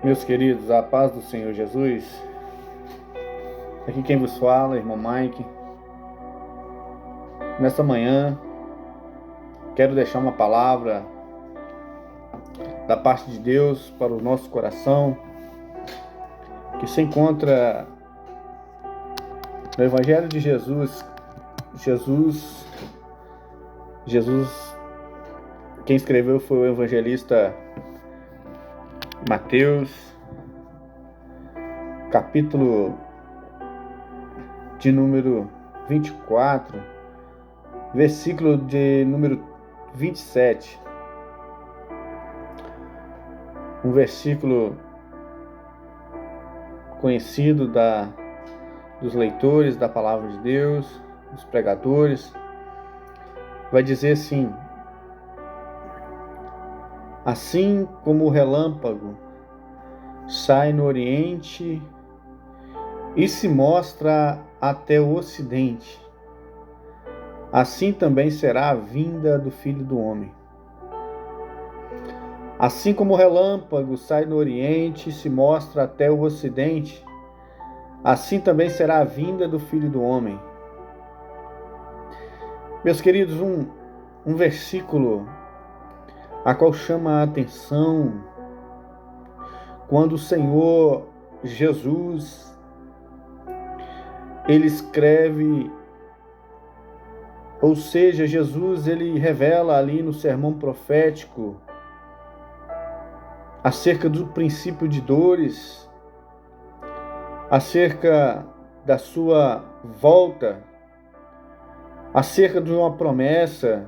Meus queridos, a paz do Senhor Jesus. Aqui quem vos fala, irmão Mike. Nesta manhã, quero deixar uma palavra da parte de Deus para o nosso coração, que se encontra no Evangelho de Jesus. Quem escreveu foi o evangelista Mateus, capítulo de número 24, versículo de número 27. Um versículo conhecido dos leitores da palavra de Deus, dos pregadores. Vai dizer assim: assim como o relâmpago sai no oriente e se mostra até o ocidente, assim também será a vinda do Filho do Homem. Assim como o relâmpago sai no oriente e se mostra até o ocidente, assim também será a vinda do Filho do Homem. Meus queridos, um versículo a qual chama a atenção quando o Senhor Jesus ele escreve, ou seja, Jesus ele revela ali no sermão profético acerca do princípio de dores, acerca da sua volta, acerca de uma promessa,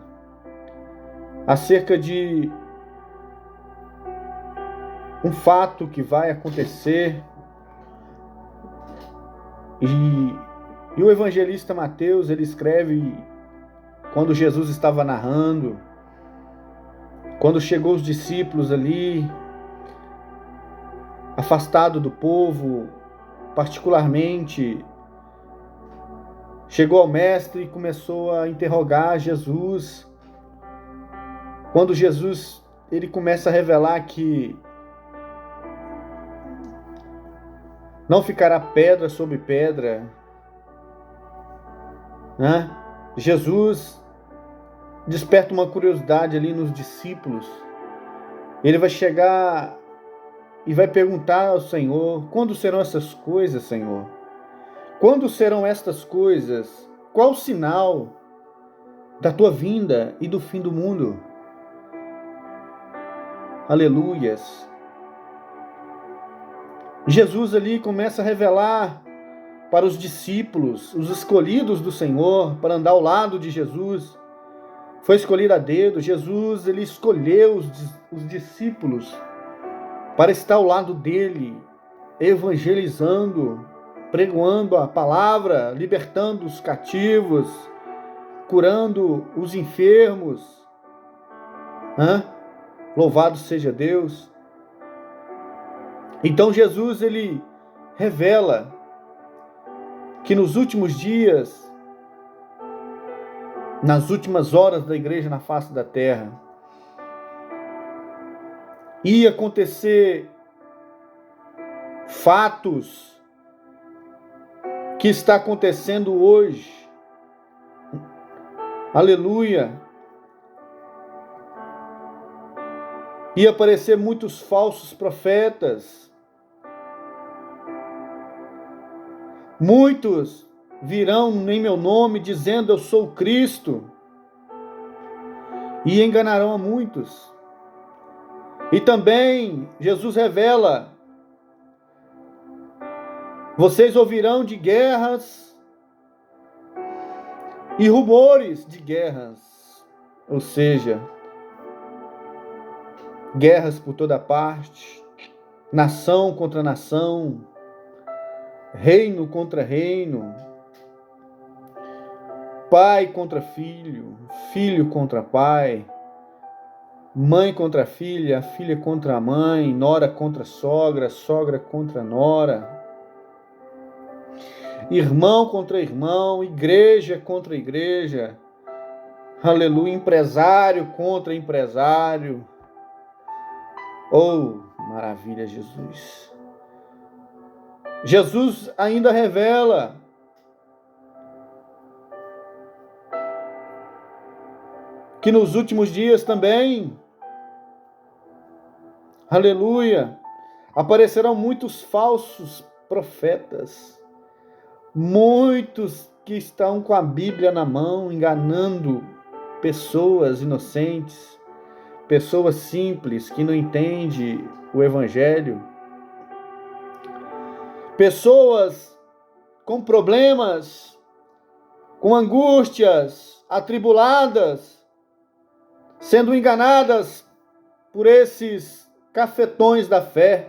acerca de um fato que vai acontecer. E o evangelista Mateus, ele escreve quando Jesus estava narrando, quando chegou os discípulos ali, afastado do povo, particularmente, chegou ao mestre e começou a interrogar Jesus. Quando Jesus ele começa a revelar que não ficará pedra sobre pedra, né? Jesus desperta uma curiosidade ali nos discípulos. Ele vai chegar e vai perguntar ao Senhor: quando serão essas coisas, Senhor? Quando serão estas coisas? Qual o sinal da tua vinda e do fim do mundo? Aleluias. Jesus ali começa a revelar para os discípulos, os escolhidos do Senhor, para andar ao lado de Jesus. Foi escolhido a dedo. Jesus ele escolheu os discípulos para estar ao lado dele, evangelizando, pregoando a palavra, libertando os cativos, curando os enfermos. Louvado seja Deus. Então Jesus ele revela que nos últimos dias, nas últimas horas da igreja na face da terra, ia acontecer fatos que está acontecendo hoje. Aleluia. Ia aparecer muitos falsos profetas. Muitos virão em meu nome dizendo eu sou o Cristo e enganarão a muitos. E também Jesus revela: vocês ouvirão de guerras e rumores de guerras, ou seja, guerras por toda parte, nação contra nação, reino contra reino, pai contra filho, filho contra pai, mãe contra filha, filha contra mãe, nora contra sogra, sogra contra nora, irmão contra irmão, igreja contra igreja, aleluia, empresário contra empresário. Oh, Maravilha, Jesus. Jesus ainda revela que nos últimos dias também, aleluia, aparecerão muitos falsos profetas, muitos que estão com a Bíblia na mão, enganando pessoas inocentes, pessoas simples que não entendem o Evangelho, pessoas com problemas, com angústias, atribuladas, sendo enganadas por esses cafetões da fé.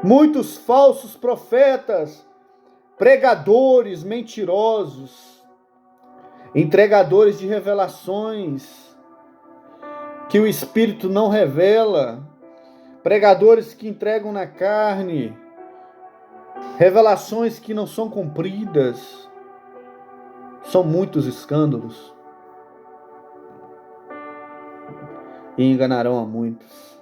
Muitos falsos profetas, pregadores mentirosos, entregadores de revelações que o Espírito não revela, pregadores que entregam na carne, revelações que não são cumpridas. São muitos escândalos e enganarão a muitos.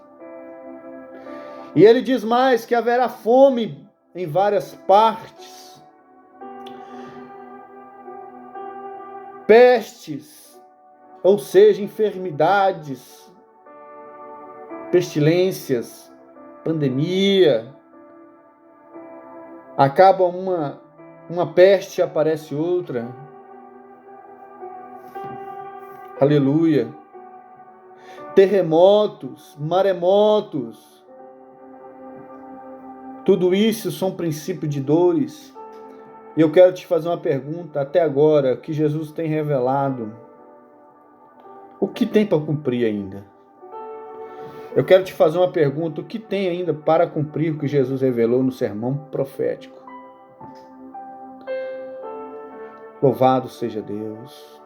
E ele diz mais que haverá fome em várias partes, pestes, ou seja, enfermidades, pestilências, pandemia. Acaba uma peste, aparece outra. Aleluia. Terremotos, maremotos. Tudo isso são princípios de dores. E eu quero te fazer uma pergunta. Até agora, o que Jesus tem revelado, o que tem para cumprir ainda? Eu quero te fazer uma pergunta. O que tem ainda para cumprir o que Jesus revelou no sermão profético? Louvado seja Deus.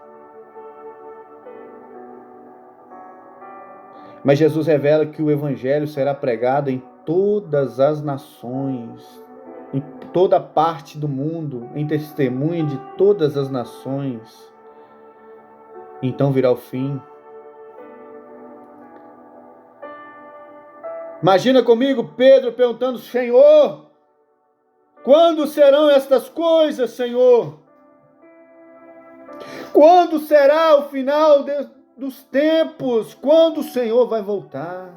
Mas Jesus revela que o Evangelho será pregado em todas as nações, em toda parte do mundo, em testemunho de todas as nações. Então virá o fim. Imagina comigo Pedro perguntando: Senhor, quando serão estas coisas, Senhor? Quando será o final dos tempos? Quando o Senhor vai voltar?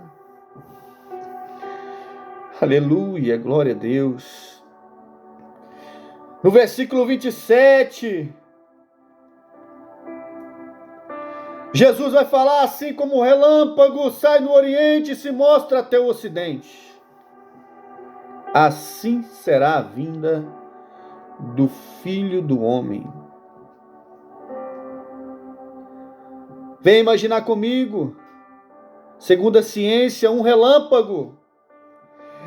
Aleluia, glória a Deus. No versículo 27, Jesus vai falar: assim como o relâmpago sai no oriente e se mostra até o ocidente, assim será a vinda do Filho do Homem. Vem imaginar comigo, segundo a ciência, um relâmpago,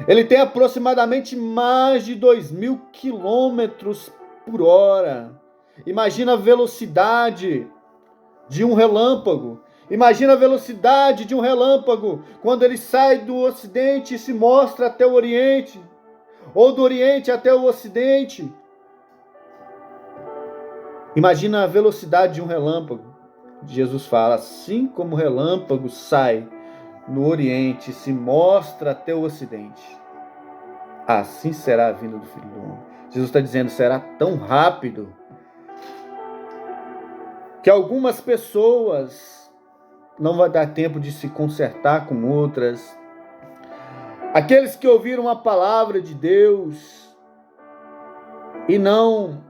ele tem aproximadamente mais de 2.000 quilômetros por hora. Imagina a velocidade de um relâmpago. Imagina a velocidade de um relâmpago quando ele sai do ocidente e se mostra até o oriente, ou do oriente até o ocidente. Imagina a velocidade de um relâmpago. Jesus fala: assim como o relâmpago sai no oriente e se mostra até o ocidente, assim será a vinda do Filho do Homem. Jesus está dizendo: será tão rápido que algumas pessoas não vai dar tempo de se consertar com outras. Aqueles que ouviram a palavra de Deus e não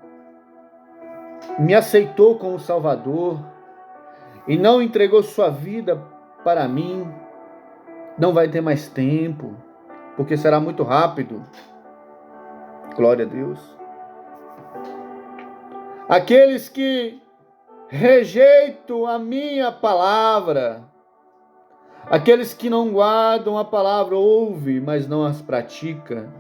me aceitou como Salvador e não entregou sua vida para mim, não vai ter mais tempo, porque será muito rápido. Glória a Deus. Aqueles que rejeitam a minha palavra, aqueles que não guardam a palavra, ouve, mas não as pratica,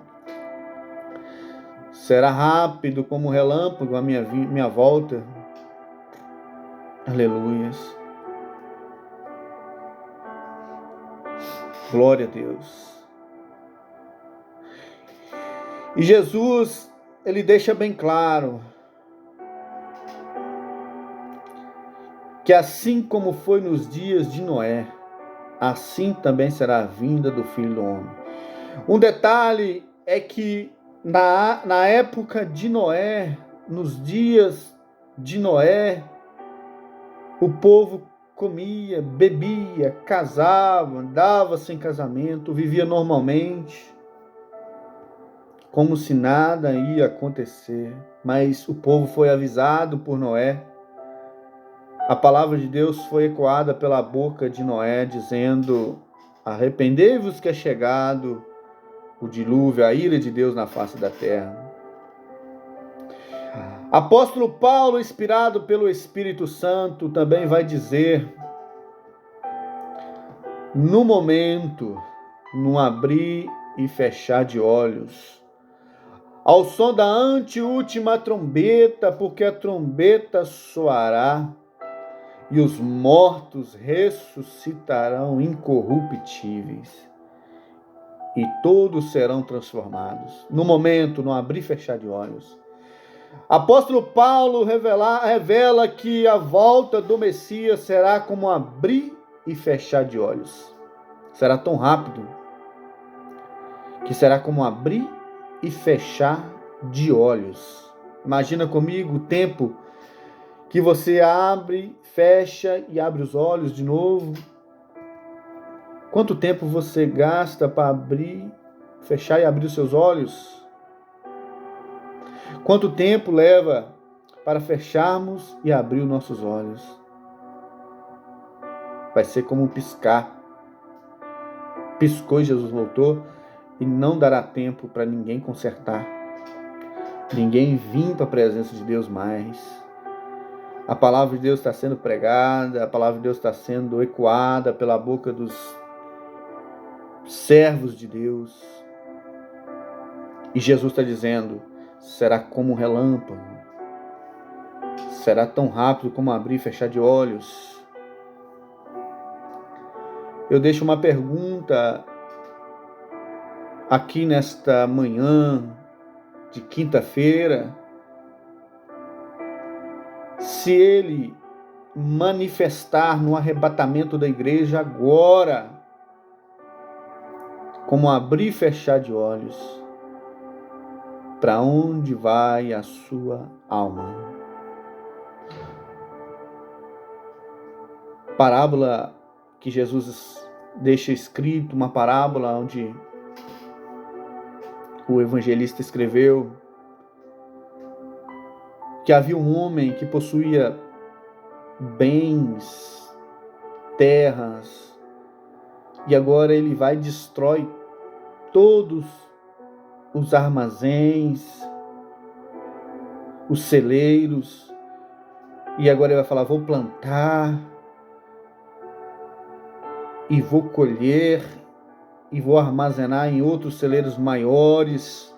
será rápido como relâmpago a minha volta. Aleluias. Glória a Deus. E Jesus, ele deixa bem claro que assim como foi nos dias de Noé, assim também será a vinda do Filho do Homem. Um detalhe é que na época de Noé, nos dias de Noé, o povo comia, bebia, casava, andava sem casamento, vivia normalmente, como se nada ia acontecer. Mas o povo foi avisado por Noé. A palavra de Deus foi ecoada pela boca de Noé, dizendo: arrependei-vos que é chegado o dilúvio, a ira de Deus na face da terra. Apóstolo Paulo, inspirado pelo Espírito Santo, também vai dizer: no momento, no abrir e fechar de olhos, ao som da anteúltima trombeta, porque a trombeta soará e os mortos ressuscitarão incorruptíveis e todos serão transformados. No momento, no abrir e fechar de olhos. Apóstolo Paulo revela que a volta do Messias será como abrir e fechar de olhos. Será tão rápido que será como abrir e fechar de olhos. Imagina comigo o tempo que você abre, fecha e abre os olhos de novo. Quanto tempo você gasta para abrir, fechar e abrir os seus olhos? Quanto tempo leva para fecharmos e abrir os nossos olhos? Vai ser como um piscar. Piscou e Jesus voltou, e não dará tempo para ninguém consertar. Ninguém vir para a presença de Deus mais. A palavra de Deus está sendo pregada, a palavra de Deus está sendo ecoada pela boca dos servos de Deus. E Jesus está dizendo: será como um relâmpago, será tão rápido como abrir e fechar de olhos. Eu deixo uma pergunta aqui nesta manhã de quinta-feira: se ele manifestar no arrebatamento da igreja agora, como abrir e fechar de olhos, para onde vai a sua alma? Parábola que Jesus deixa escrito, uma parábola onde o evangelista escreveu que havia um homem que possuía bens, terras, e agora ele vai e destrói todos os armazéns, os celeiros, e agora ele vai falar: vou plantar, e vou colher, e vou armazenar em outros celeiros maiores,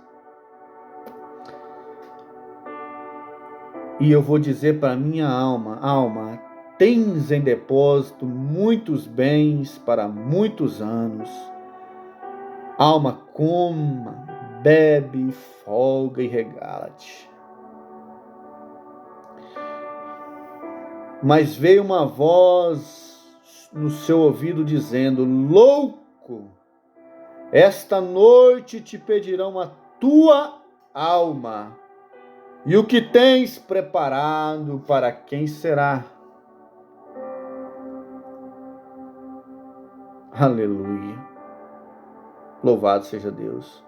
e eu vou dizer para minha alma: alma, tens em depósito muitos bens para muitos anos. Alma, coma, bebe, folga e regala-te. Mas veio uma voz no seu ouvido dizendo: louco, esta noite te pedirão a tua alma, e o que tens preparado para quem será? Aleluia. Louvado seja Deus.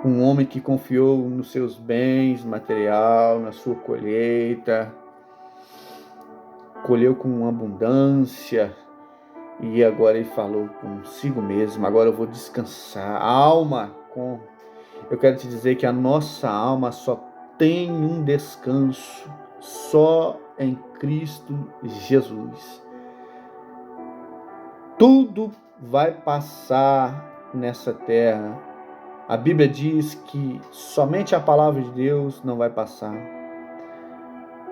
Um homem que confiou nos seus bens material, na sua colheita, colheu com abundância, e agora ele falou consigo mesmo: agora eu vou descansar. Alma, eu quero te dizer que a nossa alma só tem um descanso, só em Cristo Jesus. Tudo vai passar nessa terra. A Bíblia diz que somente a palavra de Deus não vai passar.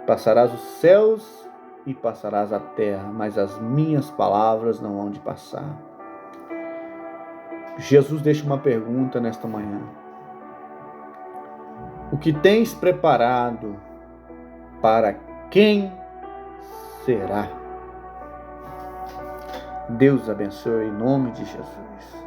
Passarás os céus e passarás a terra, mas as minhas palavras não hão de passar. Jesus deixa uma pergunta nesta manhã: o que tens preparado para quem será? Deus abençoe em nome de Jesus.